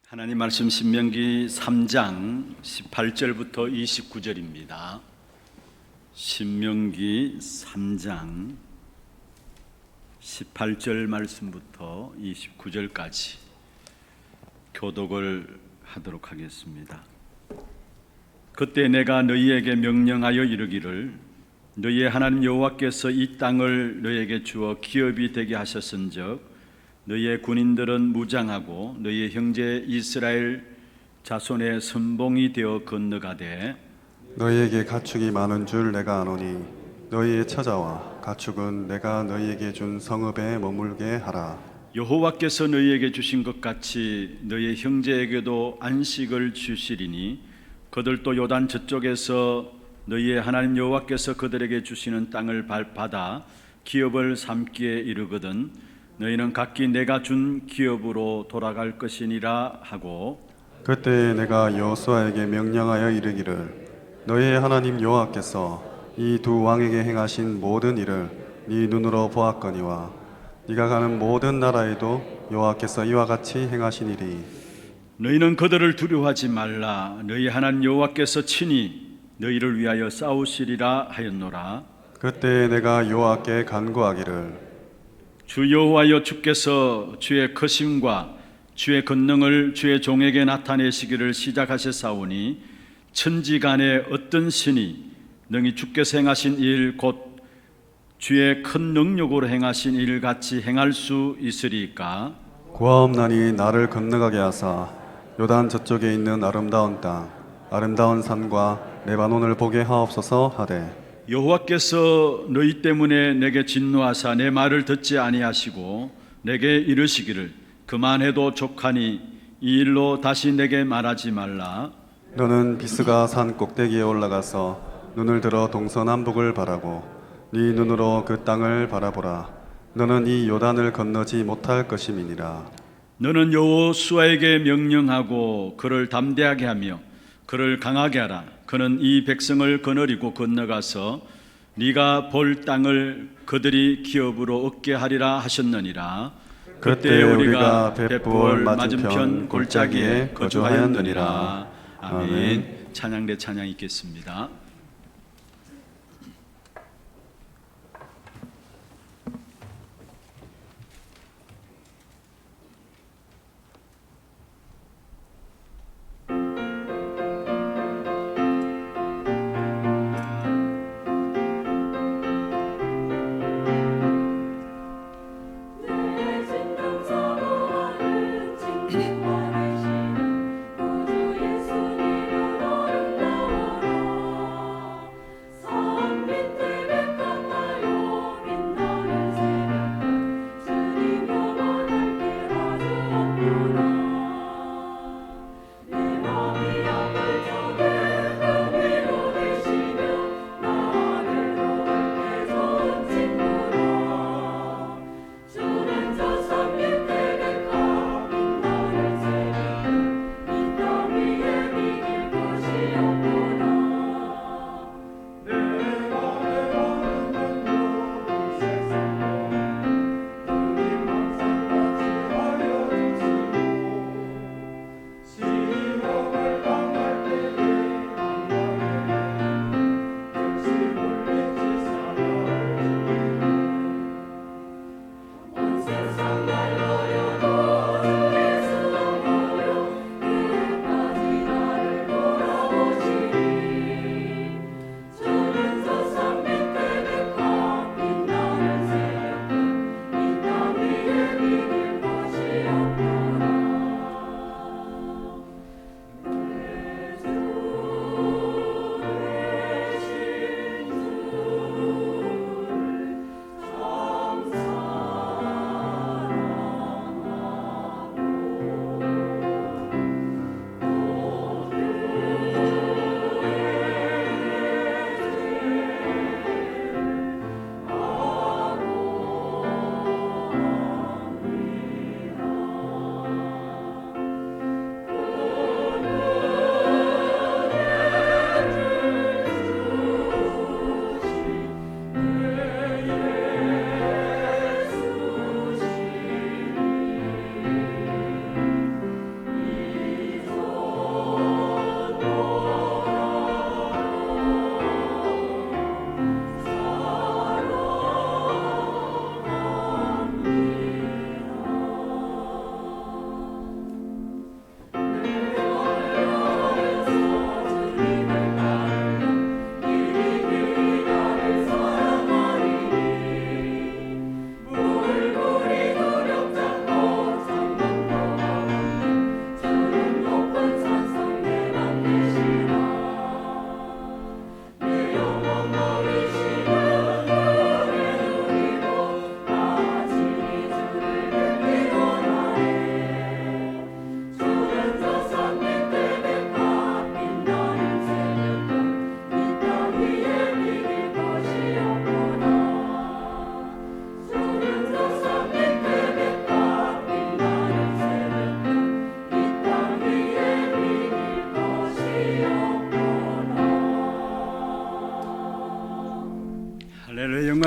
하나님 말씀 신명기 3장 18절부터 29절입니다. 신명기 3장 18절 말씀부터 29절까지 교독을 하도록 하겠습니다. 그때 내가 너희에게 명령하여 이르기를 너희의 하나님 여호와께서 이 땅을 너희에게 주어 기업이 되게 하셨은즉 너희의 군인들은 무장하고 너희의 형제 이스라엘 자손의 선봉이 되어 건너가되 너희에게 가축이 많은 줄 내가 아노니 너희의 처자와 가축은 내가 너희에게 준 성읍에 머물게 하라. 여호와께서 너희에게 주신 것 같이 너희의 형제에게도 안식을 주시리니 그들도 요단 저쪽에서 너희의 하나님 여호와께서 그들에게 주시는 땅을 받아 기업을 삼기에 이르거든 너희는 각기 내가 준 기업으로 돌아갈 것이니라 하고 그때 내가 여호수아에게 명령하여 이르기를 너희의 하나님 여호와께서 이 두 왕에게 행하신 모든 일을 네 눈으로 보았거니와 네가 가는 모든 나라에도 여호와께서 이와 같이 행하시니리. 너희는 그들을 두려워하지 말라. 너희 하나님 여호와께서 친히 너희를 위하여 싸우시리라 하였노라. 그때 내가 여호와께 간구하기를 주 여호와여 주께서 주의 크심과 주의 권능을 주의 종에게 나타내시기를 시작하셨사오니 천지간에 어떤 신이 능히 주께서 행하신 일 곧 주의 큰 능력으로 행하신 일 같이 행할 수 있으리까? 구하옵나니 나를 건너가게 하사 요단 저쪽에 있는 아름다운 땅 아름다운 산과 레바논을 보게 하옵소서 하되 여호와께서 너희 때문에 내게 진노하사 내 말을 듣지 아니하시고 내게 이르시기를 그만해도 족하니 이 일로 다시 내게 말하지 말라. 너는 비스가 산 꼭대기에 올라가서 눈을 들어 동서남북을 바라고 네 눈으로 그 땅을 바라보라. 너는 이 요단을 건너지 못할 것임이니라. 너는 여호수아에게 명령하고 그를 담대하게 하며 그를 강하게 하라. 그는 이 백성을 거느리고 건너가서 네가 볼 땅을 그들이 기업으로 얻게 하리라 하셨느니라. 그때 우리가 벳부올 맞은편 골짜기에 거주하였느니라. 아멘. 찬양대 찬양 있겠습니다.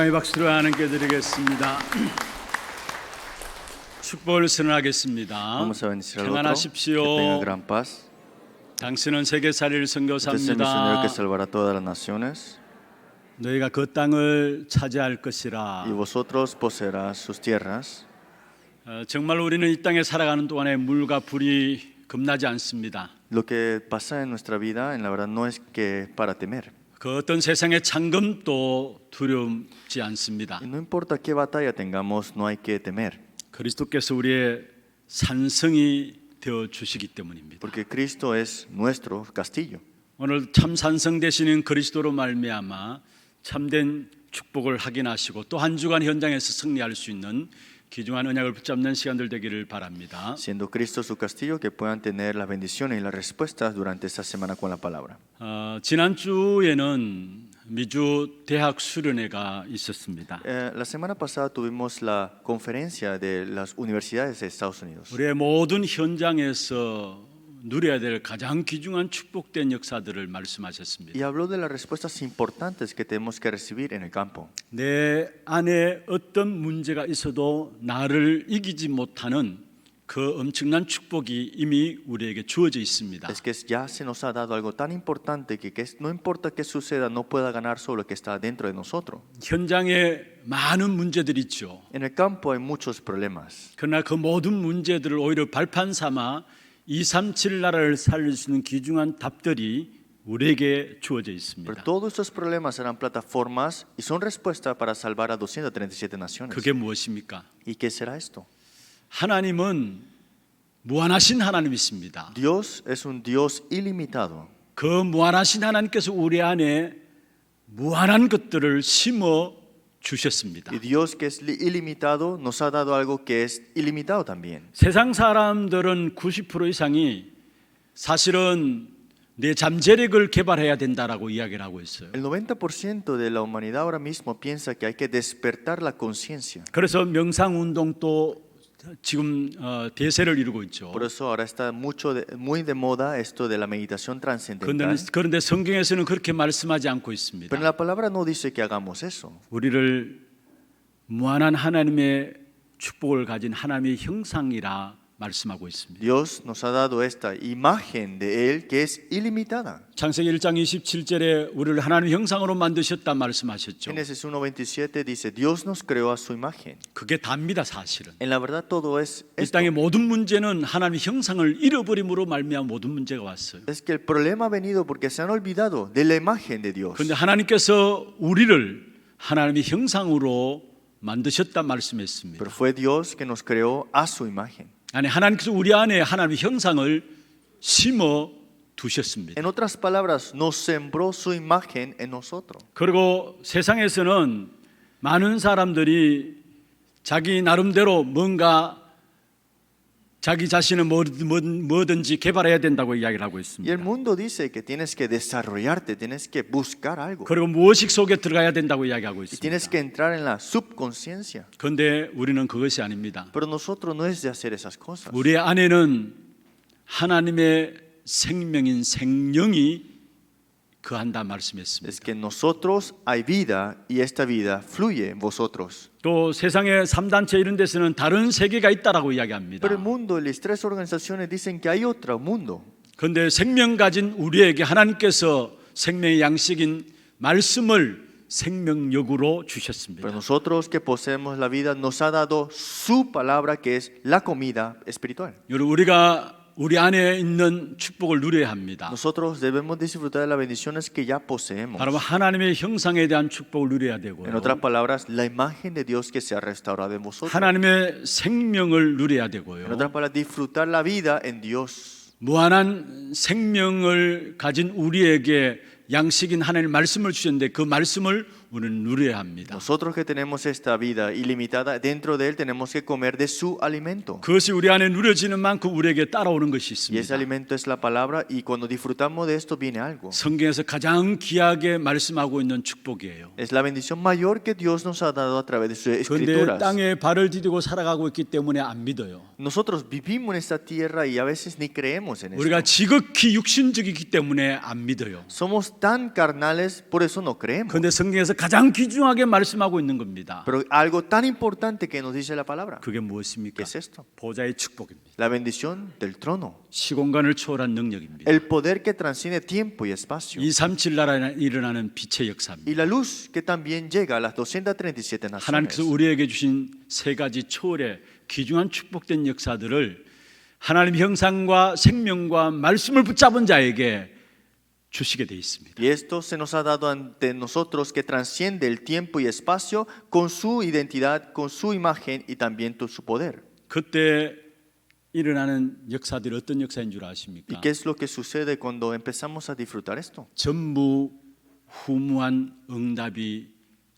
감사의 박수를 하나님께 드리겠습니다. 축복을 선언하겠습니다. Vamos a bendecir al otro. Que 평안하십시오. tenga gran paz. 당신은 세계살이를 Este es el misionero 선교사입니다. que salvará a todas las naciones. 너희가 그 땅을 차지할 것이라. Y vosotros poseerás sus tierras. 정말 우리는 이 땅에 살아가는 동안에 물과 불이 겁나지 않습니다. Lo que pasa en nuestra vida, en la verdad, no es que para temer. 그 어떤 세상의 창금도 두렵지 않습니다. Y no importa qué batalla tengamos, no hay que temer. 그리스도께서 우리의 산성이 되어 주시기 때문입니다. Porque Cristo es nuestro castillo. 오늘 참 산성 되시는 그리스도로 말미암아 참된 축복을 확인하시고 또 한 주간 현장에서 승리할 수 있는 귀중한 언약을 붙잡는 시간들 되기를 바랍니다. Siendo Cristo su castillo, que puedan tener las bendiciones y las respuestas durante esta semana con la palabra. 지난주에는 미주 대학 수련회가 있었습니다. La semana pasada tuvimos la conferencia de las universidades de Estados Unidos. 우리의 모든 현장에서 누려야 될 가장 귀중한 축복된 역사들을 말씀하셨습니다. Y habló de las respuestas importantes que tenemos que recibir en el campo. 내 안에 어떤 문제가 있어도 나를 이기지 못하는 그 엄청난 축복이 이미 우리에게 주어져 있습니다. Es que ya se nos ha dado algo tan importante que no importa qué suceda, no pueda ganar sobre lo que está dentro de nosotros. 현장에 많은 문제들이 있죠. En el campo hay muchos problemas. 그러나 그 모든 문제들을 오히려 발판 삼아 237 나라를 살릴 수 있는 귀중한 답들이 우리에게 주어져 Pero 있습니다. todos estos problemas serán plataformas y son respuestas para salvar a 237 naciones. 그게 무엇입니까? ¿Y qué será esto? 하나님은 무한하신 하나님이십니다. Dios es un Dios ilimitado. 그 무한하신 하나님께서 우리 안에 무한한 것들을 심어 주셨습니다. Y Dios que es ilimitado nos ha dado algo que es ilimitado también. 세상 사람들은 90% 이상이 사실은 내 잠재력을 개발해야 된다라고 이야기를 하고 있어요. El 90% de la humanidad ahora mismo piensa que hay que despertar la conciencia. 그래서 명상 운동도 지금 대세를 이루고 있죠. Por eso ahora está muy de moda esto de la meditación trascendental. 그런데 성경에서는 그렇게 말씀하지 않고 있습니다. Pero la palabra no dice que hagamos eso. 우리를 무한한 하나님의 축복을 가진 하나님의 형상이라 말씀하고 있습니다. Dios nos ha dado esta imagen de Él que es ilimitada. 창세기 1장 27절에 우리를 하나님의 형상으로 만드셨다 말씀하셨죠. Génesis 1:27 dice Dios nos creó a su imagen. 그게 답니다, 사실은. En la verdad todo es 이 esto. 땅의 모든 문제는 하나님의 형상을 잃어버림으로 말미암아 모든 문제가 왔어요. Es que el problema ha venido porque se han olvidado de la imagen de Dios. 그런데 하나님께서 우리를 하나님의 형상으로 만드셨다 말씀했습니다. Pero fue Dios que nos creó a su imagen. 아니, 하나님께서 우리 안에 하나님의 형상을 심어 두셨습니다. En otras palabras, nos sembró su imagen en nosotros. 그리고 세상에서는 많은 사람들이 자기 나름대로 뭔가 자기 자신을 뭐든지 개발해야 된다고 이야기를 하고 Y el 있습니다. mundo dice que tienes que desarrollarte, tienes que buscar algo. 그리고 무의식 속에 들어가야 된다고 이야기하고 Y tienes 있습니다. que entrar en la subconsciencia. 그런데 우리는 그것이 아닙니다. Pero nosotros no es de hacer esas cosas. 우리 안에는 하나님의 생명인 생령이 거한다 말씀했습니다. Es que en nosotros hay vida y esta vida fluye en vosotros. 또 세상의 3단체 이런 데서는 다른 세계가 있다라고 이야기합니다. Pero el mundo, las tres organizaciones dicen que hay otro mundo. 그런데 생명 가진 우리에게 하나님께서 생명의 양식인 말씀을 생명력으로 주셨습니다. Pero nosotros que poseemos la vida nos ha dado su palabra que es la comida espiritual. 여러분, 우리가 우리 안에 있는 축복을 누려야 합니다. Nosotros debemos disfrutar de las bendiciones que ya poseemos. 바로 하나님의 형상에 대한 축복을 누려야 되고요. En otras palabras, la imagen de Dios que se ha restaurado en vosotros. 하나님의 생명을 누려야 En 되고요. otras palabras, disfrutar la vida en Dios. 무한한 생명을 가진 우리에게 양식인 하나님의 말씀을 주셨는데 그 말씀을 우리는 누려야 합니다. Nosotros que tenemos esta vida ilimitada, dentro de él tenemos que comer de su alimento. 그것이 우리 안에 누려지는 만큼 우리에게 따라오는 것이 Y ese 있습니다. alimento es la palabra y cuando disfrutamos de esto viene algo. 성경에서 가장 귀하게 말씀하고 있는 축복이에요. Es la bendición mayor que Dios nos ha dado a través de sus 그런데 escrituras. 땅에 발을 디디고 살아가고 있기 때문에 안 믿어요. Nosotros vivimos en esta tierra y a veces ni creemos en 우리가 esto. 지극히 육신적이기 때문에 안 믿어요. Somos tan carnales, por eso no creemos. 그런데 성경에서 가장 귀중하게 말씀하고 있는 겁니다. Pero algo tan importante que nos dice la palabra. 그게 ¿Qué 무엇입니까? es esto? 보좌의 축복입니다. La bendición del trono. 시공간을 초월한 능력입니다. El poder que transciende tiempo y espacio. 237 나라에 일어나는 빛의 역사입니다. Y la luz que también llega a las 237 naciones. 하나님께서 우리에게 주신 세 가지 초월의 귀중한 축복된 역사들을 하나님 형상과 생명과 말씀을 붙잡은 자에게 주시게 돼 있습니다. Y esto se nos ha dado ante nosotros que transciende el tiempo y espacio con su identidad, con su imagen y también con su poder. 그때 일어나는 역사들이 어떤 역사인 줄 ¿Y 아십니까? qué es lo que sucede cuando empezamos a disfrutar esto? 전무후무한 응답이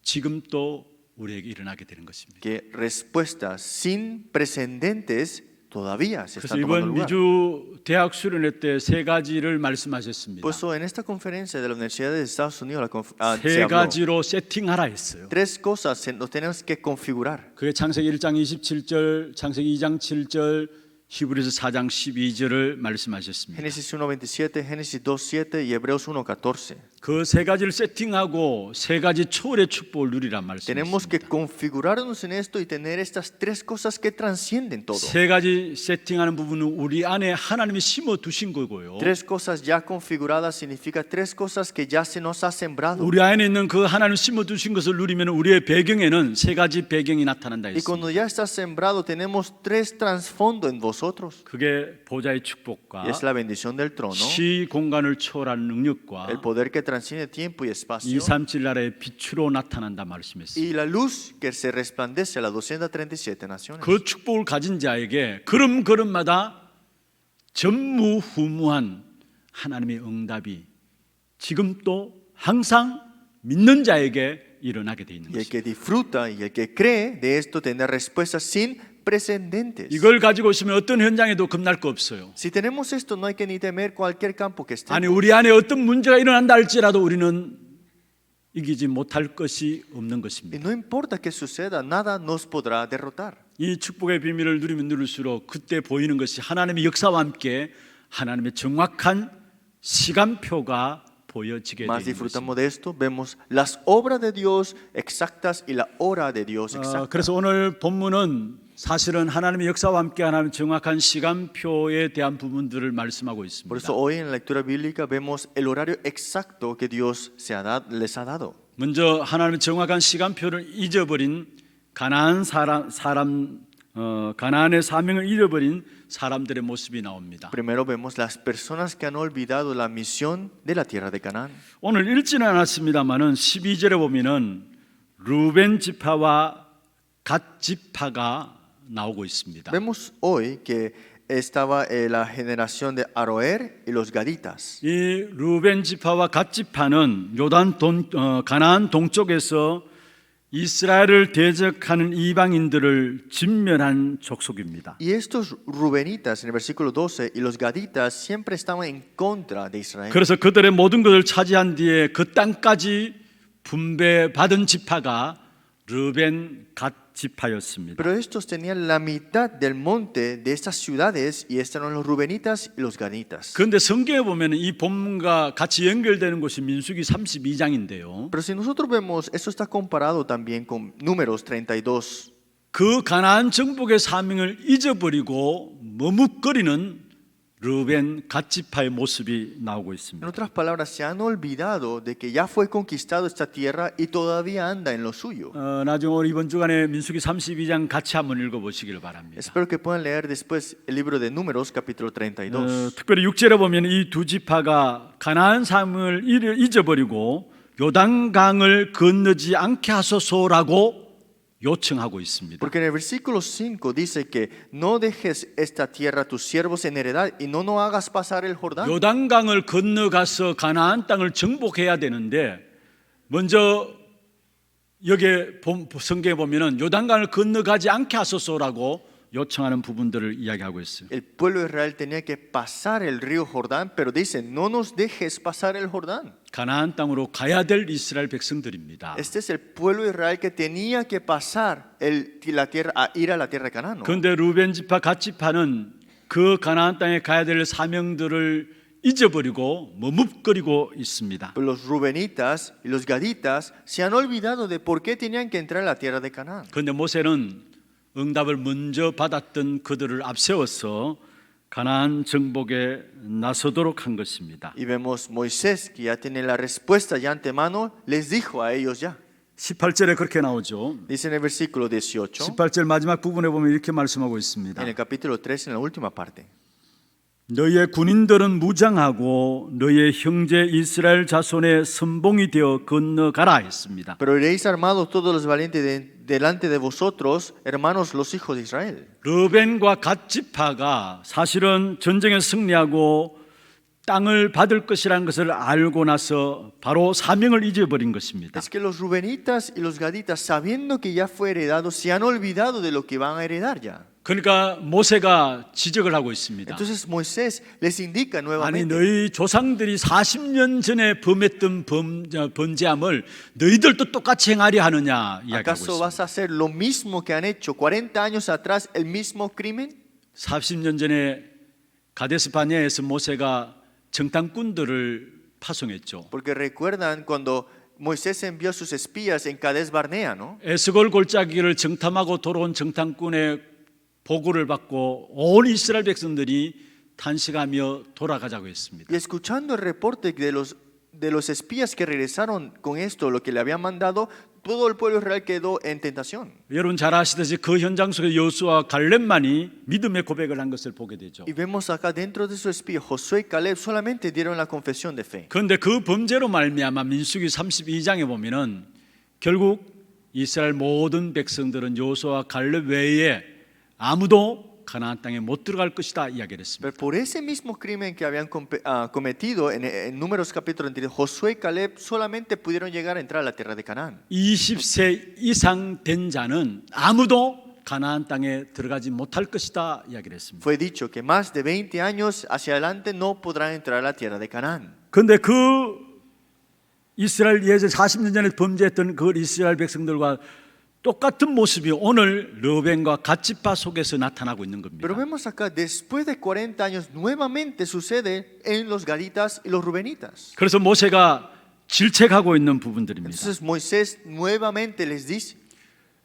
지금 또 우리에게 일어나게 되는 것입니다. Que respuestas sin precedentes todavía se 그래서 están tomando 이번 lugar. 미주 대학 수련회 때 세 가지를 말씀하셨습니다. Por eso en esta conferencia de la Universidad de Estados Unidos se 세 habló. 가지로 세팅하라 했어요. Tres cosas nos tenemos que configurar. 그게 창세기 1장 27절, 창세기 2장 7절, 히브리서 4장 12절을 말씀하셨습니다. Génesis 1:27, Génesis 2:7 y Hebreos 1:14. 그 세 가지를 세팅하고 세 가지 초월의 축복을 누리란 Tenemos que 말씀이십니다. configurarnos en esto y tener estas tres cosas que transcienden todo. 세 가지 세팅하는 부분은 우리 안에 하나님이 심어 두신 거고요. Tres cosas ya configuradas significa tres cosas que ya se nos ha sembrado. 우리 안에 있는 그 하나님 심어 두신 것을 누리면 우리의 배경에는 세 가지 배경이 나타난다 Y cuando 했습니다. ya está sembrado tenemos tres trasfondos en vosotros. 그게 보좌의 축복과 Y es la bendición del trono, 시 공간을 초월하는 능력과 el poder que transciende tiempo y espacio 237 나라의 빛으로 나타난다 말씀했습니다. y la luz que se resplandece a las 237 naciones. 그 축복을 가진 자에게 걸음걸음마다 전무후무한 하나님의 응답이 지금 또 항상 믿는 자에게 일어나게 돼 있는 Y el 것입니다. que disfruta y el que cree de esto tener respuestas sin precedentes. 이걸 가지고 있으면 어떤 현장에도 겁날 거 없어요. Si tenemos esto no hay que ni temer cualquier campo que esté. 아니 우리 안에 어떤 문제가 일어난다 할지라도 우리는 이기지 못할 것이 없는 Y 것입니다. no importa que suceda, nada nos podrá derrotar. 이 축복의 비밀을 누리면 누릴수록 그때 보이는 것이 하나님의 역사와 함께 하나님의 정확한 시간표가 보여지게 Más 되는 것입니다. disfrutamos de esto, vemos las obras de Dios exactas y la hora de Dios exacta. 그래서 오늘 본문은 사실은 하나님의 역사와 함께 하나님의 정확한 시간표에 대한 부분들을 말씀하고 Por 있습니다. eso hoy en la lectura bíblica vemos el horario exacto que Dios les ha dado. 먼저 하나님의 정확한 시간표를 잊어버린 가나안의 사명을 잃어버린 사람들의 모습이 나옵니다. Primero vemos las personas que han olvidado la misión de la tierra de Canaán. 오늘 읽지는 않았습니다만은 12절에 보면은 루벤 지파와 갓 지파가 나오고 있습니다. Vemos hoy que estaba la generación de Aroer y los Gaditas. 이 루벤 지파와 갓 지파는 가나안 동쪽에서 이스라엘을 대적하는 이방인들을 진멸한 족속입니다. Y estos Rubenitas en el versículo 12 y los Gaditas siempre estaban en contra de Israel. 그래서 그들의 모든 것을 차지한 뒤에 그 땅까지 분배받은 지파가 르벤 갓 지파였습니다. Pero estos tenían la mitad del monte de estas ciudades y estos eran los Rubenitas y los Gaditas. 그런데 성경에 보면 이 본문과 같이 연결되는 곳이 민수기 32장인데요. Pero si nosotros vemos, esto está comparado también con Números 32. 그 가나안 정복의 사명을 잊어버리고 머뭇거리는 르벤 갓 지파의 모습이 나오고 En 있습니다. otras palabras, se han olvidado de que ya fue conquistado esta tierra y todavía anda en lo suyo. 나중에 오늘 이번 주간에 민수기 32장 같이 한번 읽어보시기를 바랍니다. Espero que puedan leer después el libro de Números, capítulo 32. 특별히 6절에 보면 이 두 지파가 가나안 사명을 잊어버리고 요단강을 건너지 않게 하소서라고 요청하고 있습니다. Porque en el versículo 5 dice que no dejes esta tierra a tus siervos en heredad y no hagas pasar el Jordán. 요단강을 건너가서 가나안 땅을 정복해야 되는데 먼저 여기에 성경에 보면은 요단강을 건너가지 않게 하소서라고 요청하는 부분들을 이야기하고 있어요. El pueblo de Israel tenía que pasar el río Jordán, pero dice, no nos dejes pasar el Jordán. 가나안 땅으로 가야 될 이스라엘 백성들입니다. Este es el pueblo de Israel que tenía que pasar la tierra, a ir a la tierra de Canaán. ¿No? 그런데 루벤 지파 갓 지파는 그 가나안 땅에 가야 될 사명들을 잊어버리고 머뭇거리고 있습니다. Pero los rubenitas y los gaditas se han olvidado de por qué tenían que entrar a la tierra de Canaán. 그런데 모세는 응답을 먼저 받았던 그들을 앞세워서 가나안 정복에 나서도록 한 것입니다. Y vemos Moisés, que ya tiene la respuesta ya antemano, les dijo a ellos ya. 18절에 그렇게 나오죠. Dice en el versículo 18, 18절 마지막 부분에 보면 이렇게 말씀하고 있습니다. en el capítulo 3, en la última parte. 너희의 군인들은 무장하고 너희의 형제 이스라엘 자손의 선봉이 되어 건너가라 했습니다. Pero iréis armados todos los valientes delante de vosotros, hermanos los hijos de Israel. 르벤과 갓 지파가 사실은 전쟁에 승리하고 땅을 받을 것이라는 것을 알고 나서 바로 사명을 잊어버린 것입니다. Es que los rubenitas y los gaditas, sabiendo que ya fue heredado, se han olvidado de lo que van a heredar ya. 그러니까 모세가 지적을 하고 있습니다. Entonces Moisés les indica 아니 nuevamente. 너희 조상들이 40년 전에 범했던 범죄함을 너희들도 똑같이 행하려 하느냐 이야기하고 ¿Acaso 있습니다. vas a hacer lo mismo que han hecho 40 años atrás, el mismo crimen? 40년 전에 가데스 바네아에서 모세가 정탐꾼들을 파송했죠. Porque recuerdan cuando Moisés envió a sus espías en Cades Barnea, ¿no? 에스골 골짜기를 정탐하고 돌아온 정탐꾼의 보고를 받고 온 이스라엘 백성들이 탄식하며 돌아가자고 했습니다. Y escuchando el reporte de los espías que regresaron con esto, lo que le habían mandado, todo el pueblo israel quedó en tentación. 여러분 잘 아시듯이 그 현장 속에 여호수아와 갈렙만이 믿음의 고백을 한 것을 보게 되죠. Y vemos acá dentro de esos espías, Josué y Caleb solamente dieron la confesión de fe. 그런데 그 범죄로 말미암아 민수기 32장에 보면은 결국 이스라엘 모든 백성들은 여호수아와 갈렙 외에 아무도 가나안 땅에 못 들어갈 것이다 이야기를 했습니다. Pero por ese mismo crimen que habían cometido en Números capítulo 22, Josué y Caleb solamente pudieron llegar a entrar a la tierra de Canaán. 20세 이상 된 자는 아무도 가나안 땅에 들어가지 못할 것이다 이야기를 했습니다. Fue dicho que más de 20 años hacia adelante no podrán entrar a la tierra de Canaán. 그런데 그 이스라엘 예전 40년 전에 범죄했던 그 이스라엘 백성들과 똑같은 모습이 오늘 르벤과 갓 지파 속에서 나타나고 있는 겁니다. Pero vemos acá, después de 40 años, nuevamente sucede en los gaditas y los rubenitas. 그래서 모세가 질책하고 있는 부분들입니다. Entonces Moisés nuevamente les dice,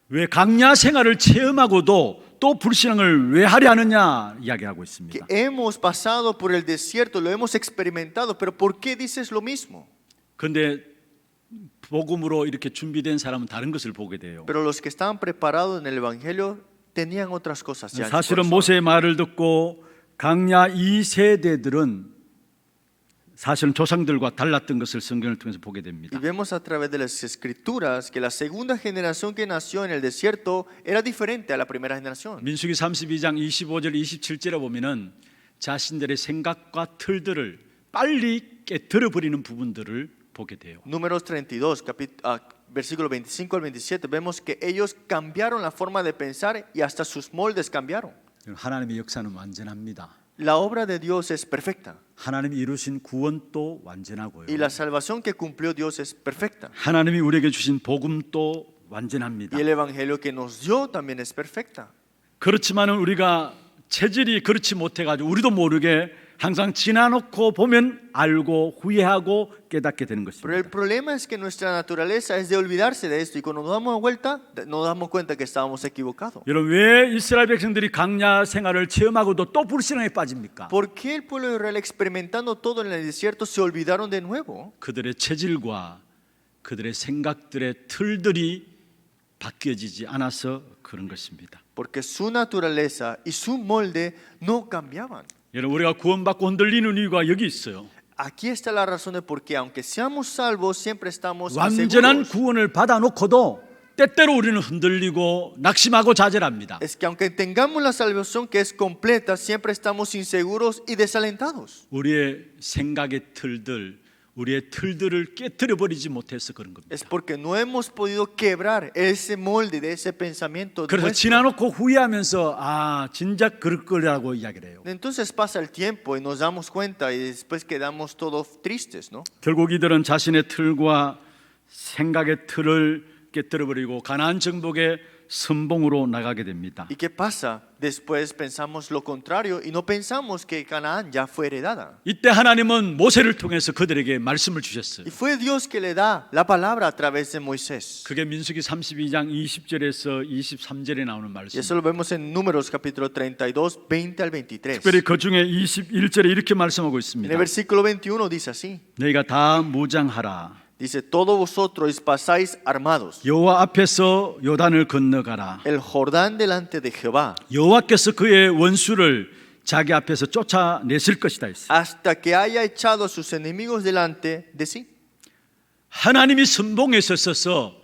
왜 강야 생활을 체험하고도 또 불신앙을 왜 하려 하느냐 이야기하고 que 있습니다. hemos pasado por el desierto, lo hemos experimentado, pero ¿por qué dices lo mismo? 그런데 복음으로 이렇게 준비된 사람은 다른 것을 보게 돼요. Pero los que estaban preparados en el Evangelio tenían otras cosas ya en su 사실은 corazón. 모세의 말을 듣고 강야 2세대들은 사실은 조상들과 달랐던 것을 성경을 통해서 보게 됩니다. Y vemos a través de las escrituras que la segunda generación que nació en el desierto era diferente a la primera generación. 민수기 32장 25절 27절에 보면은 자신들의 생각과 틀들을 빨리 깨트려 버리는 부분들을 보게 돼요. Números 32, versículo 25 al 27, vemos que ellos cambiaron la forma de pensar y hasta sus moldes cambiaron. 하나님의 역사는 완전합니다. La obra de Dios es perfecta 하나님이 이루신 구원도 완전하고요. y la salvación que cumplió Dios es perfecta. 하나님이 우리에게 주신 복음도 완전합니다. Y el evangelio que nos dio también es perfecta. 그렇지만은 우리가 체질이 그렇지 못해가지고 우리도 모르게 항상 지나놓고 보면 알고 후회하고 깨닫게 되는 Pero el 것입니다. problema es que nuestra naturaleza es de olvidarse de esto y cuando nos damos vuelta nos damos cuenta que estábamos equivocados. 여러분 왜 이스라엘 백성들이 강야 생활을 체험하고도 또 불신앙에 빠집니까? ¿Por qué el pueblo de Israel experimentando todo en el desierto se olvidaron de nuevo? 그들의 체질과 그들의 생각들의 틀들이 바뀌어지지 않아서 그런 것입니다. Porque su naturaleza y su molde no cambiaban. 여러분 우리가 구원받고 흔들리는 이유가 여기 있어요. Aquí está la razón de por qué, aunque seamos salvos, siempre estamos 완전한 inseguros. 구원을 받아놓고도 때때로 우리는 흔들리고 낙심하고 좌절합니다. Es que aunque tengamos la salvación que es completa, siempre estamos inseguros y desalentados. 우리의 생각의 틀들, 우리의 틀들을 깨트려 버리지 못해서 그런 겁니다. Es porque no hemos podido quebrar ese molde de ese pensamiento 그래서 nuestro. 지나놓고 후회하면서 아 진작 그럴 거라고 이야기를 해요. Entonces pasa el tiempo y nos damos cuenta y después quedamos todos tristes, ¿no? 결국 이들은 자신의 틀과 생각의 틀을 깨뜨려 버리고 가나안 정복에 선봉으로 나가게 됩니다. ¿Y qué pasa? Después pensamos lo contrario y no pensamos que Canaán ya fue heredada. 이때 하나님은 모세를 통해서 그들에게 말씀을 주셨어요. Y fue Dios que le da la palabra a través de Moisés. 그게 민수기 32장 20절에서 23절에 나오는 Y 말씀. eso lo vemos en Números capítulo 32, 20 al 23. 특별히 그 중에 21절에 이렇게 말씀하고 En 있습니다. el versículo 21 dice así. 너희가 다 무장하라. Dice, todos vosotros pasáis armados. 여호와 앞에서 요단을 건너가라. El Jordán delante de Jehová, 여호와께서 그의 원수를 자기 앞에서 쫓아내실 것이다 했어요. hasta que haya echado a sus enemigos delante de sí. 하나님이 선봉에 서서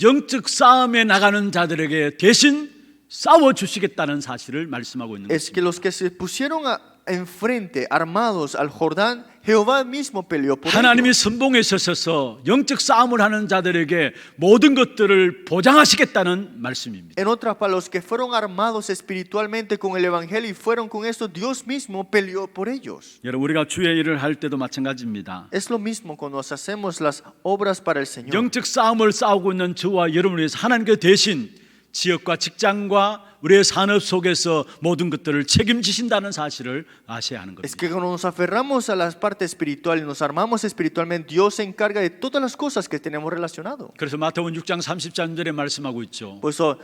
영적 싸움에 나가는 자들에게 대신 싸워 주시겠다는 사실을 말씀하고 있는 Es que 것입니다. los que se pusieron enfrente, armados al Jordán, Jehová mismo peleó por 하나님이 ellos. 선봉에 서서 영적 싸움을 하는 자들에게 모든 것들을 보장하시겠다는 말씀입니다. En otras palabras, los que fueron armados espiritualmente con el Evangelio y fueron con esto, Dios mismo peleó por ellos. 여러분 우리가 주의 일을 할 때도 마찬가지입니다. Es lo mismo cuando hacemos las obras para el Señor. 영적 싸움을 싸우고 있는 저와 여러분을 위해서 하나님께 대신 지역과 직장과 우리의 산업 속에서 모든 것들을 책임지신다는 사실을 아셔야 하는 Es 겁니다. que cuando nos aferramos a la parte espiritual y nos armamos espiritualmente, Dios se encarga de todas las cosas que tenemos relacionado. 그래서 마태복음 6장 33절에 말씀하고 있죠. Por eso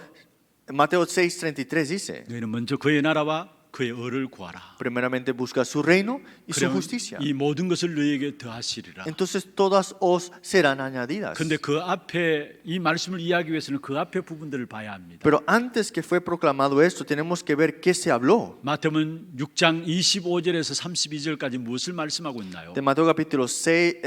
Mateo 6:33 dice, 너희는 먼저 그의 나라와 그의 의를 구하라. primeramente busca su reino y su 그러면 justicia. 이 모든 것을 너희에게 더하시리라. Entonces todas os serán añadidas. 근데 그 앞에 이 말씀을 이해하기 위해서는 그 앞에 부분들을 봐야 합니다. Pero antes que fue proclamado esto, tenemos que ver qué se habló. 마태복음 6장 25절에서 32절까지 무엇을 말씀하고 있나요? De Mateo capítulo 6,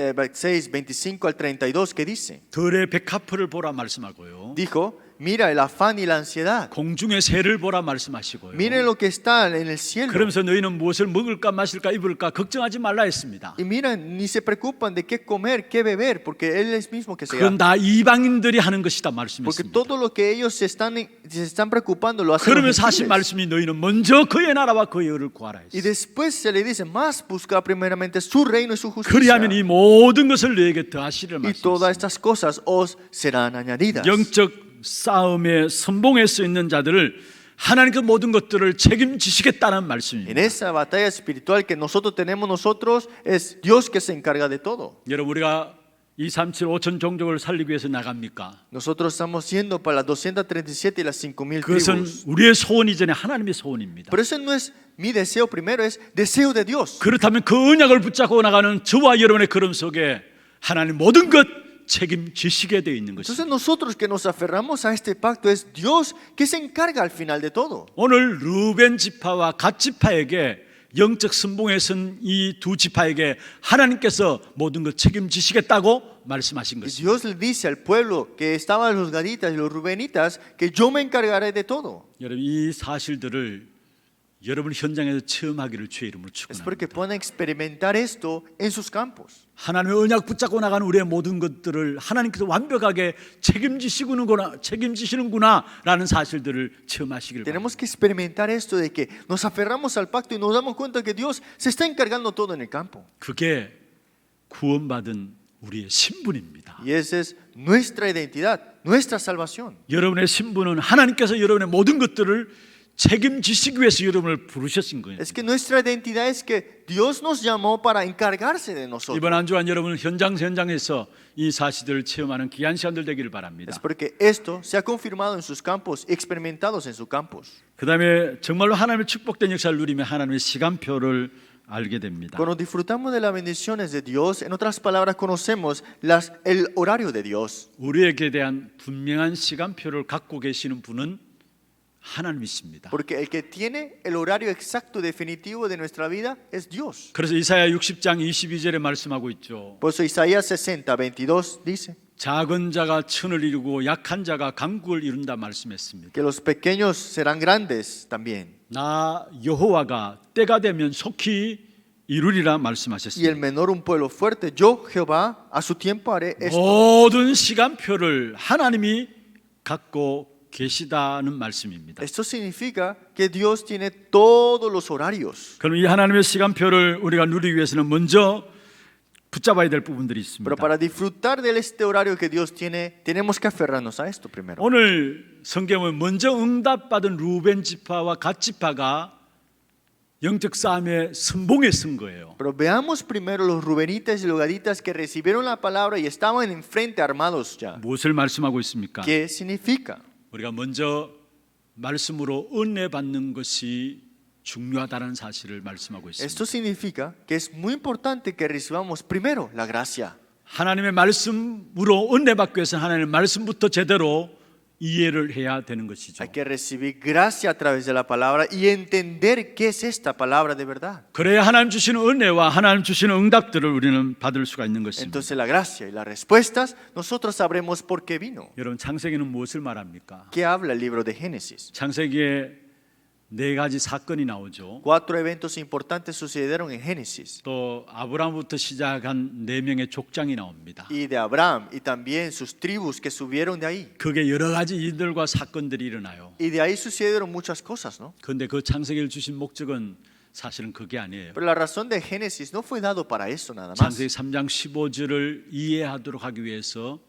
25 al 32, ¿qué dice? 들의 백합화를 보라 말씀하고요. Dijo, mira el afán y la ansiedad. 공중의 새를 보라 말씀하시고요. Miren lo que está en el cielo. 그러면서 너희는 무엇을 먹을까 마실까 입을까 걱정하지 말라 했습니다. Y miren, ni se preocupan de qué comer, qué beber, porque Él es mismo que se 그건 다 이방인들이 하는 것이다 Porque 말씀했습니다. todo lo que ellos se están preocupando lo hacen los 그러면서 하신 gentiles. 말씀이 너희는 먼저 그의 나라와 그의 의를 구하라 Y 했어요. después se le dice, más busca primeramente su reino y su justicia. 그리하면 이 모든 것을 너희에게 더하시리라 Y todas 말씀했습니다. estas cosas os serán añadidas. 영적 싸움의 선봉에 서 있는 자들을 하나님 그 모든 것들을 책임지시겠다는 En 말씀입니다. esa batalla espiritual que nosotros tenemos es Dios que se encarga de todo. 여러분 우리가 237 5천 종족을 살리기 위해서 나갑니까? Nosotros estamos yendo para las 237 y las 5,000 그것은 tribus. 우리의 소원 이전에 하나님의 소원입니다. Pero ese no es mi deseo primero, es deseo de Dios. 그렇다면 그 언약을 붙잡고 나가는 저와 여러분의 걸음 속에 하나님 모든 것 책임지시게 되어 있는 Entonces 것입니다. nosotros que nos aferramos a este pacto es Dios que se encarga al final de todo. 오늘 루벤 지파와 갓 지파에게 영적 선봉에 선 이 두 지파에게 하나님께서 모든 것 책임지시겠다고 말씀하신 Y 것입니다. Dios le dice al pueblo que estaban los gaditas y los rubenitas que yo me encargaré de todo. 여러분 이 사실들을 여러분 현장에서 체험하기를 주의 이름으로 Es porque 축원합니다. pueden experimentar esto en sus campos. 하나님의 언약 붙잡고 나가는 우리의 모든 것들을 하나님께서 완벽하게 책임지시는구나라는 사실들을 체험하시길 바랍니다. Tenemos que experimentar esto de que nos aferramos al pacto y nos damos cuenta que Dios se está encargando todo en el campo. 그게 구원받은 우리의 신분입니다. Y esa es nuestra identidad, nuestra salvación. 여러분의 신분은 하나님께서 여러분의 모든 것들을 책임지시기 위해서 여러분을 부르셨은 거예요. Es que nuestra identidad es que Dios nos llamó para encargarse de nosotros. 이번 한 주간 여러분 현장에서 이 사실들을 체험하는 귀한 시간들 되기를 바랍니다. Es porque esto se ha confirmado en sus campos, experimentados en sus campos. 그 다음에 정말로 하나님의 축복된 역사를 누리며 하나님의 시간표를 알게 됩니다. Cuando disfrutamos de las bendiciones de Dios, en otras palabras, conocemos el horario de Dios. 우리에게 대한 분명한 시간표를 갖고 계시는 분은 하나님이십니다. Porque el que tiene el horario exacto definitivo de nuestra vida es Dios. 그래서 이사야 60장 22절에 말씀하고 있죠. Por eso Isaías 60, 22 dice 작은 자가 천을 이루고 약한 자가 강국을 이룬다 말씀했습니다. que los pequeños serán grandes también. 나 여호와가 때가 되면 속히 이루리라 Y el 말씀하셨습니다. menor un pueblo fuerte. Yo, Jehová, a su tiempo haré esto. 모든 시간표를 하나님이 갖고 계시다는 말씀입니다. Esto significa que Dios tiene todos los horarios. 그럼 이 하나님의 시간표를 우리가 누리기 위해서는 먼저 붙잡아야 될 부분들이 있습니다. Pero para disfrutar de este horario que Dios tiene, tenemos que aferrarnos a esto primero. 오늘 성경은 먼저 응답받은 루벤 지파와 갓 지파가 영적 싸움의 선봉에 선 거예요. Pero veamos primero los rubenitas y los gaditas que recibieron la palabra y estaban enfrente armados ya. 무엇을 말씀하고 있습니까? ¿Qué significa? 우리가 먼저 말씀으로 은혜 받는 것이 중요하다는 사실을 말씀하고 있습니다. Esto significa que es muy importante que recibamos primero la gracia. 하나님의 말씀으로 은혜 받기 위해서는 하나님의 말씀부터 제대로 이해를 해야 되는 것이죠. Hay que recibir gracia a través de la palabra y entender qué es esta palabra de verdad. 그래야 하나님 주시는 은혜와 하나님 주시는 응답들을 우리는 받을 수가 있는 것입니다. Entonces la gracia y las respuestas, nosotros sabremos por qué vino. 여러분 창세기는 무엇을 말합니까? ¿Qué habla el libro de Génesis? 창세기에 네 가지 사건이 나오죠. 4 eventos importantes sucedieron en Génesis. 또 아브라함부터 시작한 네 명의 족장이 나옵니다. Y de Abraham y también sus tribus que subieron de ahí. 그게 여러 가지 일들과 사건들이 일어나요. Y de ahí sucedieron muchas cosas, ¿no? 그런데 그 창세기를 주신 목적은 사실은 그게 아니에요. Pero la razón de Génesis no fue dado para eso nada más. 창세기 3장 15절을 이해하도록 하기 위해서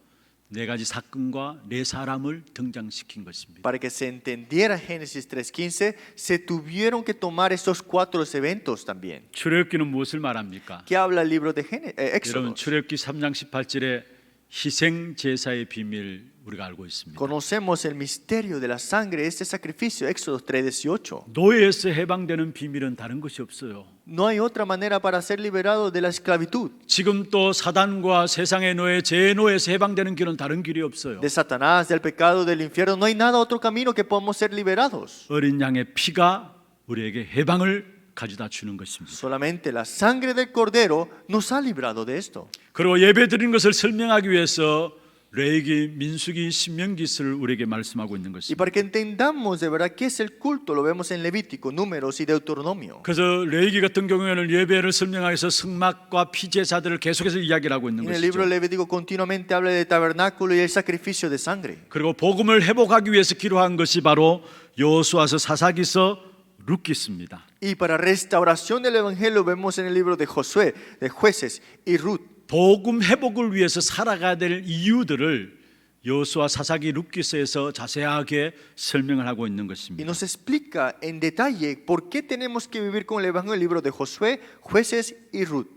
네 가지 사건과 네 사람을 등장시킨 것입니다. Para que se entendiera Génesis 3:15, se tuvieron que tomar estos 4 eventos también. 출애굽기는 무엇을 말합니까? ¿Qué habla el libro de 여러분 Éxodo? 출애굽기 3장 18절에 희생 제사의 비밀 우리가 알고 있습니다. Conocemos el misterio de la sangre, este sacrificio, Éxodo 3:18. 노예에서 해방되는 비밀은 다른 것이 없어요. No hay otra manera para ser liberado de la esclavitud. 지금 또 사단과 세상의 노예, 죄의 노예에서 해방되는 길은 다른 길이 없어요. De Satanás, del pecado, del infierno, no hay nada otro camino que podamos ser liberados. 어린 양의 피가 우리에게 해방을 가져다 주는 것입니다. Solamente la sangre del cordero nos ha librado de esto. 그리고 예배드리는 것을 설명하기 위해서 레위기, 민수기, 신명기서를 우리에게 말씀하고 있는 Y 것입니다. para que entendamos de verdad qué es el culto, lo vemos en Levítico, Números y Deuteronomio. 그래서 레위기 같은 경우에는 예배를 설명하기 위해서 성막과 피제사들을 계속해서 이야기를 하고 있는 En el libro 것이죠. de Levítico continuamente habla del tabernáculo y el sacrificio de sangre. 그리고 복음을 회복하기 위해서 기록한 것이 바로 여호수아서, 사사기서, 룻기서입니다. Y para restauración del evangelio vemos en el libro de Josué, de Jueces y Ruth. 복음 회복을 위해서 살아가야 될 이유들을 여호수아, 사사기, 룻기서에서 자세하게 설명을 하고 있는 Y 것입니다. nos explica en detalle por qué tenemos que vivir con el evangelio en el libro de Josué, Jueces y Ruth.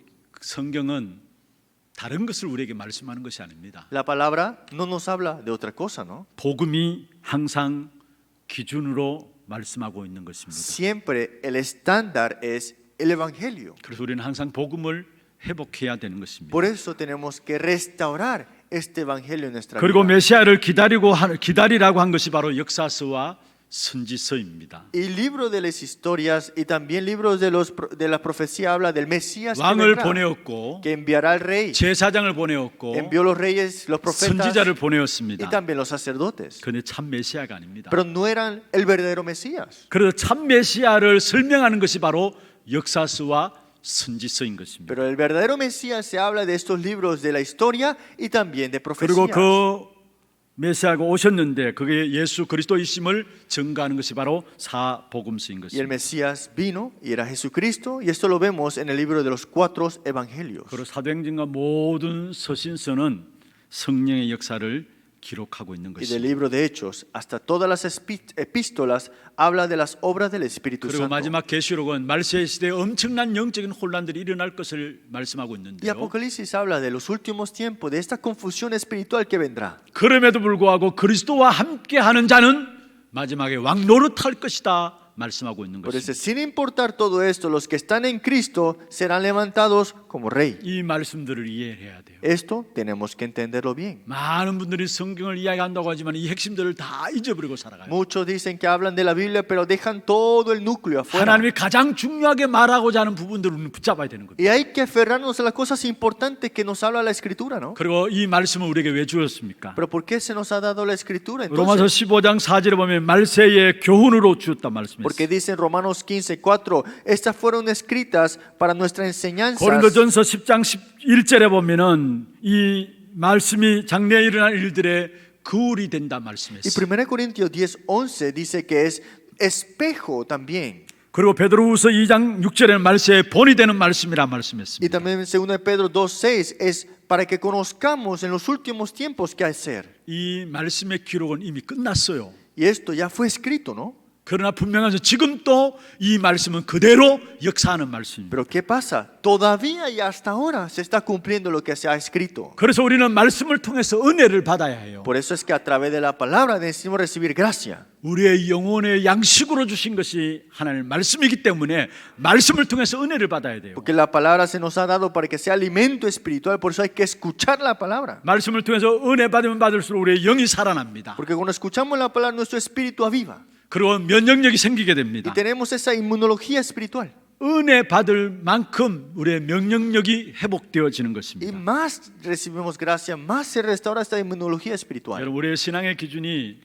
성경은 다른 것을 우리에게 말씀하는 것이 아닙니다. La palabra no nos habla de otra cosa, ¿no? 복음이 항상 기준으로 말씀하고 있는 것입니다. Siempre el estándar es el evangelio. 그래서 우리는 항상 복음을 회복해야 되는 것입니다. Por eso tenemos que restaurar este evangelio en nuestra 그리고 vida. 메시아를 기다리라고 한 것이 바로 역사서와 선지서입니다. Y libro de las historias y también libros de la profecía habla del Mesías que 왕을 vendrá, 보내었고 que enviará al rey. 제사장을 보내었고 Envió los reyes, los profetas 선지자를 y 보내었습니다. también los sacerdotes. 그런데 참 메시아가 아닙니다. Pero no eran el verdadero Mesías. 그래서 참 메시아를 설명하는 것이 바로 역사서와 선지서인 것입니다. Pero el verdadero Mesías se habla de estos libros de la historia y también de 그리고 profecías. 그 메시아가 오셨는데 그게 예수 그리스도이심을 증거하는 것이 바로 사복음서인 Y el 것입니다. Mesías vino y era Jesucristo, y esto lo vemos en el libro de los 4 evangelios. 그리고 사도행전과 모든 서신서는 성령의 역사를 기록하고 있는 Y del 것입니다. libro de Hechos hasta todas las epístolas habla de las obras del Espíritu 그리고 Santo. 마지막 계시록은 말세 시대에 엄청난 영적인 혼란들이 일어날 것을 말씀하고 Y 있는데요. Apocalipsis habla de los últimos tiempos, de esta confusión espiritual que vendrá. 그럼에도 불구하고 그리스도와 함께하는 자는 마지막에 왕노릇할 것이다 말씀하고 있는 Por eso, 것입니다. sin importar todo esto, los que están en Cristo serán levantados como rey. 이 말씀들을 이해해야 돼요. Esto tenemos que entenderlo bien. 많은 분들이 성경을 이야기한다고 하지만 이 핵심들을 다 잊어버리고 살아가요. Muchos dicen que hablan de la Biblia, pero dejan todo el núcleo afuera. 하나님이 가장 중요하게 말하고자 하는 부분들을 우리는 붙잡아야 되는 겁니다. Y hay que aferrarnos a las cosas importantes que nos habla la Escritura, ¿no? 그리고 이 말씀을 우리에게 왜 주었습니까? Pero ¿por qué se nos ha dado la Escritura 로마서 entonces? 15장 4절에 보면 말세의 교훈으로 주었다 말씀했어요. Porque dice en Romanos 15:4, estas fueron escritas para nuestra enseñanza. 고린도전서 10장 11절에 보면은 이 말씀이 장래에 일어날 일들의 거울이 된다 Y 말씀했어요. 1 Corintios 10:11 dice que es espejo también. 그리고 베드로후서 2장 6절에는 말세의 본이 되는 말씀이라 Y 말씀했습니다. también en 2 de Pedro 2:6 es para que conozcamos en los últimos tiempos qué hacer. 이 말씀의 기록은 이미 끝났어요. Y esto ya fue escrito, ¿no? 그러나 분명하죠. 지금 또 이 말씀은 그대로 역사하는 말씀입니다. Pero ¿qué pasa? Todavía y hasta ahora se está cumpliendo lo que se ha escrito. 그래서 우리는 말씀을 통해서 은혜를 받아야 해요. Por eso es que a través de la palabra necesitamos recibir gracia. 우리의 영혼의 양식으로 주신 것이 하나님의 말씀이기 때문에 말씀을 통해서 은혜를 받아야 돼요. Porque la palabra se nos ha dado para que sea alimento espiritual, por eso hay que escuchar la palabra. 말씀을 통해서 은혜 받으면 받을수록 우리의 영이 살아납니다. Porque cuando escuchamos la palabra, nuestro espíritu aviva. 그리고 면역력이 생기게 Y 됩니다. tenemos esa inmunología espiritual. 은혜 받을 만큼 우리의 면역력이 회복되어지는 Y 것입니다. más recibimos gracia, más se restaura esta inmunología espiritual. 여러분, 우리의 신앙의 기준이